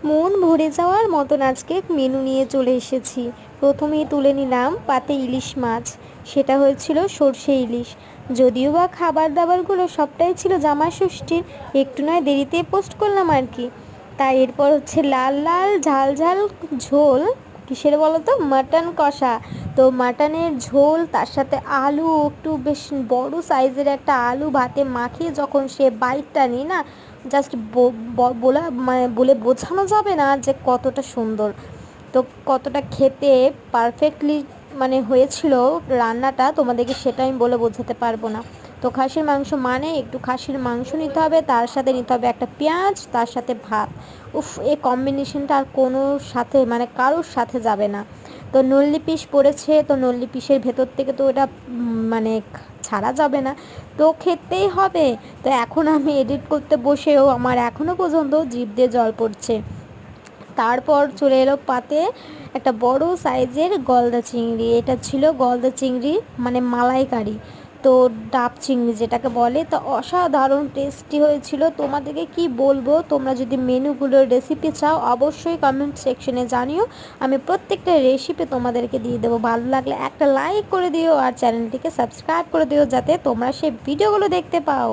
মন ভরে যাওয়ার মতন আজকে মেনু নিয়ে চলে এসেছি। প্রথমেই তুলে নিলাম পাতে ইলিশ মাছ, সেটা হয়েছিল সর্ষে ইলিশ। যদিও বা খাবার দাবারগুলো সবটাই ছিল জামাই ষষ্ঠীর, একটু নয় দেরিতে পোস্ট করলাম আর কি। তাই এরপর হচ্ছে লাল লাল ঝাল ঝাল ঝোল, কিসের বলো তো, মাটন কষা। তো মাটনের ঝোল, তার সাথে আলু, একটু বেশ বড় সাইজের একটা আলু ভাতে মাখিয়ে যখন সে বাইটটা নিই না, জাস্ট বলা মানে বলে বোঝানো যাবে না যে কতটা সুন্দর। তো কতটা খেতে পারফেক্টলি মানে হয়েছিল রান্নাটা, তোমাদেরকে সেটা আমি বলে বোঝাতে পারবো না। তো খাসির মাংস মানে একটু খাসির মাংস নিতে হবে, তার সাথে নিতে হবে একটা পেঁয়াজ, তার সাথে ভাত। উফ, এই কম্বিনেশনটা আর কোনো সাথে মানে কারোর সাথে যাবে না। তো নল্লি পিস পড়েছে, তো নল্লি পিসের ভেতর থেকে তো এটা মানে ছাড়া যাবে না, তো খেতেই হবে। তো এখন আমি এডিট করতে বসেও আমার এখনও পর্যন্ত জিভ দিয়ে জল পড়ছে। তারপর চলে এলো পাতে একটা বড় সাইজের গলদা চিংড়ি। এটা ছিল গলদা চিংড়ি মানে মালাইকারি, তো ডাব চিংড়ি যেটাকে বলে। তো অসাধারণ টেস্টি হয়েছিল, তোমাদেরকে কি বলবো। তোমরা যদি মেনুগুলোর রেসিপি চাও অবশ্যই কমেন্ট সেকশনে জানিও, আমি প্রত্যেকটা রেসিপি তোমাদেরকে দিয়ে দেবো। ভালো লাগলে একটা লাইক করে দিও আর চ্যানেলটিকে সাবস্ক্রাইব করে দিও, যাতে তোমরা সেই ভিডিওগুলো দেখতে পাও।